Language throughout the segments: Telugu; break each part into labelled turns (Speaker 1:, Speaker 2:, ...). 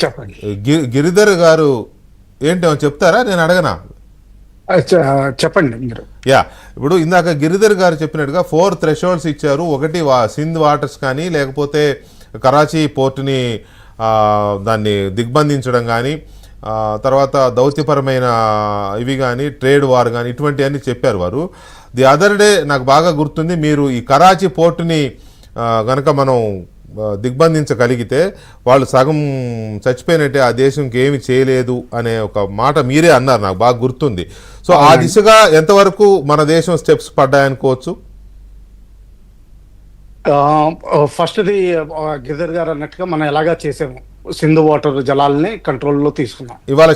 Speaker 1: చెప్పండి.
Speaker 2: గిరిధర్ గారు ఏంటో చెప్తారా, నేను అడగనా?
Speaker 1: చెప్పండి మీరు.
Speaker 2: యా, ఇప్పుడు ఇందాక గిరిధర్ గారు చెప్పినట్టుగా 4 థ్రెషోల్డ్స్ ఇచ్చారు. ఒకటి సింధ్ వాటర్స్ కానీ, లేకపోతే కరాచీ పోర్టుని దాన్ని దిగ్బంధించడం కానీ, తర్వాత దౌత్యపరమైన ఇవి కానీ, ట్రేడ్ వార్ కానీ, ఇటువంటివన్నీ చెప్పారు వారు. ది అదర్ డే నాకు బాగా గుర్తుంది, మీరు ఈ కరాచీ పోర్టుని గనక మనం దిగ్బంధించగలిగితే వాళ్ళు సగం చచ్చిపోయినట్టే, ఆ దేశంకి ఏమి చేయలేదు అనే ఒక మాట మీరే అన్నారు, నాకు బాగా గుర్తుంది. సో ఆ దిశగా ఎంతవరకు మన దేశం స్టెప్స్ పడ్డాయనుకోవచ్చు?
Speaker 1: ఫస్ట్ది గిరిధర్ గారు అన్నట్టుగా మనం ఎలాగా చేసాము, సింధు వాటర్ జలాలని కంట్రోల్లో తీసుకున్నాం.
Speaker 2: ఇవాళ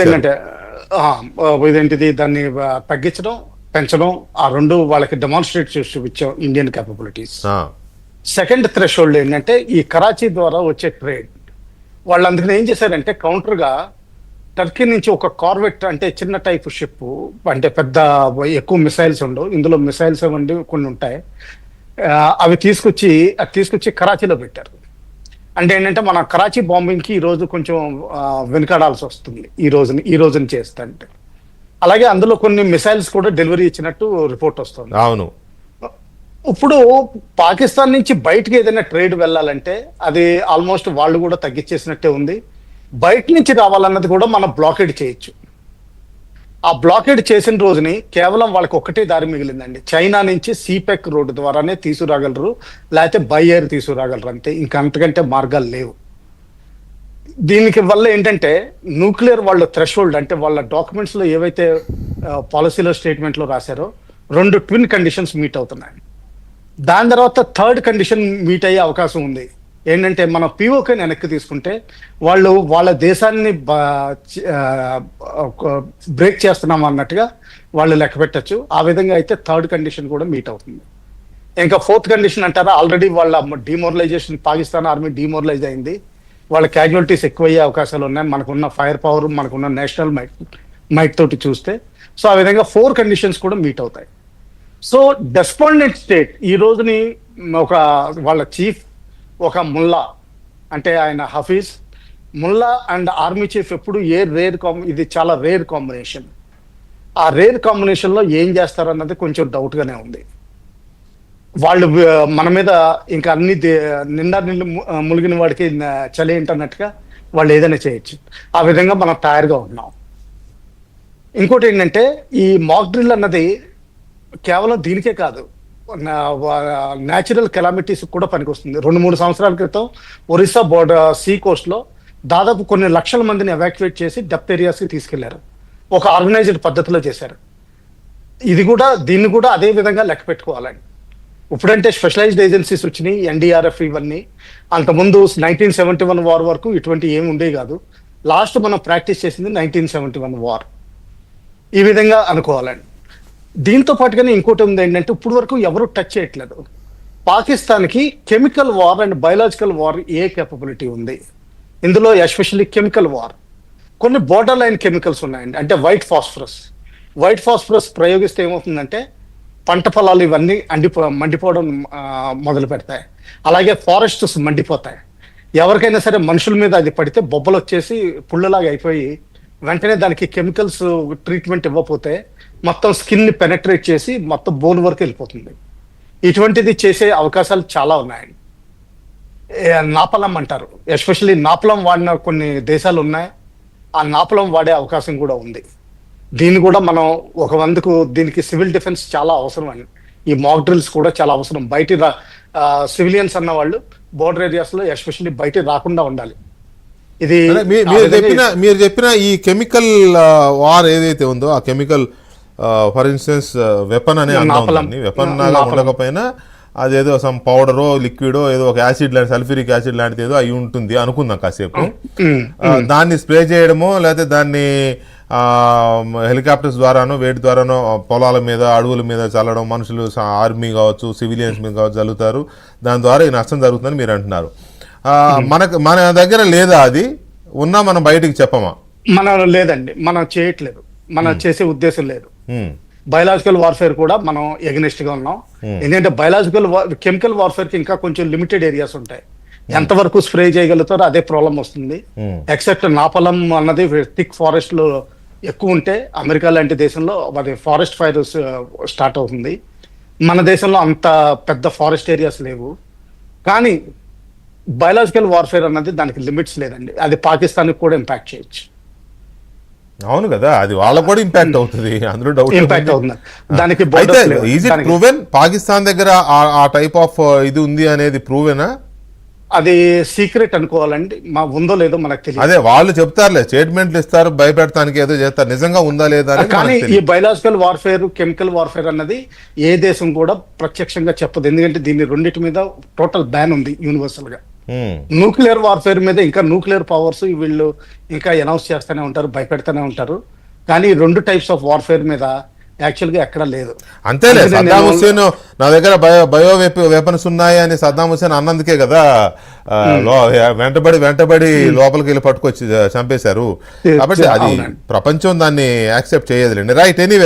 Speaker 1: ఏంటంటే ఇదేంటిది, దాన్ని తగ్గించడం, పెంచడం, ఆ రెండు వాళ్ళకి డెమాన్స్ట్రేట్ చేసి చూపించాం ఇండియన్ కేపబిలిటీస్. సెకండ్ థ్రెషోల్డ్ ఏంటంటే ఈ కరాచీ ద్వారా వచ్చే ట్రేడ్. వాళ్ళు అందుకని ఏం చేశారంటే కౌంటర్గా టర్కీ నుంచి ఒక కార్వెట్ అంటే చిన్న టైప్ షిప్, అంటే పెద్ద ఎక్కువ మిసైల్స్ ఉండవు, ఇందులో మిసైల్స్ అవండి కొన్ని ఉంటాయి, అవి తీసుకొచ్చి కరాచీలో పెట్టారు. అంటే ఏంటంటే మన కరాచీ బాంబింగ్కి ఈరోజు కొంచెం వెనుకాడాల్సి వస్తుంది ఈ రోజుని చేస్తుంటే. అలాగే అందులో కొన్ని మిసైల్స్ కూడా డెలివరీ ఇచ్చినట్టు రిపోర్ట్ వస్తుంది.
Speaker 2: అవును.
Speaker 1: ఇప్పుడు పాకిస్తాన్ నుంచి బయటకి ఏదైనా ట్రేడ్ వెళ్ళాలంటే అది ఆల్మోస్ట్ వాళ్ళు కూడా తగ్గించేసినట్టే ఉంది. బయట నుంచి రావాలన్నది కూడా మనం బ్లాకేడ్ చేయొచ్చు. ఆ బ్లాకేడ్ చేసిన రోజుని కేవలం వాళ్ళకి ఒక్కటే దారి మిగిలిందండి, చైనా నుంచి సీపెక్ రోడ్డు ద్వారానే తీసుకురాగలరు, లేకపోతే బై ఎయిర్ తీసుకురాగలరు, అంతే. ఇంకా అంతకంటే మార్గాలు లేవు. దీనికి వల్ల ఏంటంటే న్యూక్లియర్ వాళ్ళ థ్రెషోల్డ్, అంటే వాళ్ళ డాక్యుమెంట్స్లో ఏవైతే పాలసీలో స్టేట్మెంట్లో రాశారో 2 ట్విన్ కండిషన్స్ మీట్ అవుతున్నాయి. దాని తర్వాత థర్డ్ కండిషన్ మీట్ అయ్యే అవకాశం ఉంది. ఏంటంటే మన పిఓకేని వెనక్కి తీసుకుంటే వాళ్ళు వాళ్ళ దేశాన్ని బ్రేక్ చేస్తున్నాం అన్నట్టుగా వాళ్ళు లెక్క పెట్టచ్చు. ఆ విధంగా అయితే థర్డ్ కండిషన్ కూడా మీట్ అవుతుంది. ఇంకా ఫోర్త్ కండిషన్ అంటారా, ఆల్రెడీ వాళ్ళ డిమోరలైజేషన్, పాకిస్తాన్ ఆర్మీ డిమోరలైజ్ అయింది, వాళ్ళ క్యాజువాలిటీస్ ఎక్కువయ్యే అవకాశాలు ఉన్నాయి మనకున్న ఫైర్ పవర్, మనకున్న నేషనల్ మైట్ తోటి చూస్తే. సో ఆ విధంగా 4 కండిషన్స్ కూడా మీట్ అవుతాయి. సో డెస్పాండెంట్ స్టేట్ ఈ రోజుని వాళ్ళ చీఫ్ ఒక ముల్లా, అంటే ఆయన హఫీజ్ ముల్లా అండ్ ఆర్మీ చీఫ్ ఎప్పుడు ఇది చాలా రేర్ కాంబినేషన్. ఆ రేర్ కాంబినేషన్లో ఏం చేస్తారన్నది కొంచెం డౌట్గానే ఉంది. వాళ్ళు మన మీద ఇంకా అన్ని నిండా ములిగిన వాడికి చలి ఏంటన్నట్టుగా వాళ్ళు ఏదైనా చేయొచ్చు. ఆ విధంగా మనం తయారుగా ఉన్నాం. ఇంకోటి ఏంటంటే ఈ మాక్ డ్రిల్ అన్నది కేవలం దీనికే కాదు, న్యాచురల్ కెలామిటీస్ కూడా పనికొస్తుంది. 2-3 సంవత్సరాల క్రితం ఒరిస్సా సీ కోస్ట్లో దాదాపు కొన్ని లక్షల మందిని ఎవాక్యువేట్ చేసి డెప్త్ ఏరియాస్కి తీసుకెళ్లారు, ఒక ఆర్గనైజ్డ్ పద్ధతిలో చేశారు. దీన్ని కూడా అదే విధంగా లెక్క పెట్టుకోవాలండి. ఇప్పుడంటే స్పెషలైజ్డ్ ఏజెన్సీస్ వచ్చినాయి, ఎన్డీఆర్ఎఫ్, ఇవన్నీ. అంతకుముందు 1971 వార్ వరకు ఇటువంటి ఏమి ఉండే కాదు. లాస్ట్ మనం ప్రాక్టీస్ చేసింది 1971 వార్. ఈ విధంగా అనుకోవాలండి. దీంతో పాటుగానే ఇంకోటి ఉంది ఏంటంటే ఇప్పుడు వరకు ఎవరు టచ్ చేయట్లేదు, పాకిస్తాన్కి chemical war and biological war A capability ఉంది. ఇందులో ఎస్పెషల్లీ కెమికల్ వార్ కొన్ని బోర్డర్ లైన్ కెమికల్స్ ఉన్నాయండి. అంటే వైట్ ఫాస్ఫరస్ ప్రయోగిస్తే ఏమవుతుందంటే పంట పొలాలు ఇవన్నీ మండిపోవడం మొదలు పెడతాయి. అలాగే ఫారెస్ట్స్ మండిపోతాయి. ఎవరికైనా సరే మనుషుల మీద అది పడితే బొబ్బలు వచ్చేసి పుళ్ళలాగా అయిపోయి వెంటనే దానికి కెమికల్స్ ట్రీట్మెంట్ ఇవ్వకపోతే మొత్తం స్కిన్ని పెనట్రేట్ చేసి మొత్తం బోన్ వరకు వెళ్ళిపోతుంది. ఇటువంటిది చేసే అవకాశాలు చాలా ఉన్నాయండి. నాపలం అంటారు, ఎస్పెషల్లీ నాపలం వాడిన కొన్ని దేశాలు ఉన్నాయి. ఆ నాపలం వాడే అవకాశం కూడా ఉంది. దీన్ని కూడా మనం దీనికి సివిల్ డిఫెన్స్ చాలా అవసరం అండి. ఈ మాక్ డ్రిల్స్ కూడా చాలా అవసరం. సివిలియన్స్ అన్న వాళ్ళు బోర్డర్ ఏరియాస్లో ఎస్పెషల్లీ బయట రాకుండా ఉండాలి. ఇది
Speaker 2: మీరు చెప్పిన ఈ కెమికల్ వార్ ఏదైతే ఉందో, ఆ కెమికల్ ఫర్ ఇన్స్టెన్స్ వెపన్ అనే వెపన్ లాగా ఉండకపోయినా అదేదో సమ్ పౌడరో లిక్విడో ఏదో ఒక యాసిడ్ లాంటి, సల్ఫ్యూరిక్ యాసిడ్ లాంటిది ఏదో అయి ఉంటుంది అనుకుందాం కాసేపు. దాన్ని స్ప్రే చేయడమో లేకపోతే దాన్ని హెలికాప్టర్స్ ద్వారానో వేటి ద్వారానో పొలాల మీద, అడవుల మీద చల్లడం, మనుషులు, ఆర్మీ కావచ్చు, సివిలియన్స్ మీద కావచ్చు చల్లుతారు. దాని ద్వారా ఈ నష్టం జరుగుతుందని మీరు అంటున్నారు. మన దగ్గర లేదా, అది ఉన్నా మనం బయటికి చెప్పమా?
Speaker 1: లేదండి, మనం చేయట్లేదు, మనం చేసే ఉద్దేశం లేదు. బయలాజికల్ వార్ఫేర్ కూడా మనం ఎగనెస్ట్ గా ఉన్నాం. ఎందుకంటే కెమికల్ వార్ఫేర్ కి ఇంకా కొంచెం లిమిటెడ్ ఏరియాస్ ఉంటాయి. ఎంతవరకు స్ప్రే చేయగలుగుతారో అదే ప్రాబ్లం వస్తుంది. ఎక్సెప్ట్ నాపలం అన్నది థిక్ ఫారెస్ట్ లో ఎక్కువ ఉంటే అమెరికా లాంటి దేశంలో అది ఫారెస్ట్ ఫైర్ స్టార్ట్ అవుతుంది. మన దేశంలో అంత పెద్ద ఫారెస్ట్ ఏరియాస్ లేవు. కానీ బయలాజికల్ వార్ఫేర్ అన్నది దానికి లిమిట్స్ లేదండి. అది పాకిస్తాన్కి కూడా ఇంపాక్ట్ చేయొచ్చు.
Speaker 2: అవును కదా, అది వాళ్ళకు కూడా ఇంపాక్ట్ అవుతుంది, అందులో డౌట్
Speaker 1: ఇంపాక్ట్ అవుతుంది. దానికి
Speaker 2: అయితే ఈజ్ ఇట్ ప్రూవెన్ పాకిస్తాన్ దగ్గర ఆ టైప్ ఆఫ్ ఇది ఉంది అనేది ప్రూవెనా?
Speaker 1: అది సీక్రెట్ అనుకోవాలండి, మా ఉందో లేదో మనకు తెలియదు.
Speaker 2: అదే వాళ్ళు చెప్తారులే, స్టేట్మెంట్లు ఇస్తారు, భయపెడతానికి ఏదో చేస్తారు, నిజంగా ఉందా లేదా అనేది
Speaker 1: కానీ
Speaker 2: మనకు
Speaker 1: ఈ
Speaker 2: తెలియదు.
Speaker 1: బయలాజికల్ వార్ఫేర్, కెమికల్ వార్ఫేర్ అన్నది ఏ దేశం కూడా ప్రత్యక్షంగా చెప్పదు. ఎందుకంటే దీని రెండింటి మీద టోటల్ బ్యాన్ ఉంది యూనివర్సల్ గా. న్యూక్లియర్ వార్ఫేర్ మీద ఇంకా న్యూక్లియర్ పవర్స్ వీళ్ళు ఇంకా అనౌన్స్ చేస్తూనే ఉంటారు, భయపెడతానే ఉంటారు. కానీ 2 టైప్స్ ఆఫ్ వార్ఫేర్ మీద యాక్చువల్ గా ఎక్కడా లేదు.
Speaker 2: అంతేలే, సద్దాం హుస్సేన్ నా దగ్గర బయో వెపన్స్ ఉన్నాయి అని సద్దాం హుస్సేన్ అన్నందుకే కదా వెంటబడి లోపలికి వెళ్ళి పట్టుకొచ్చి చంపేశారు. కాబట్టి అది ప్రపంచం దాన్ని యాక్సెప్ట్ చేయదులేండి. Right, anyway.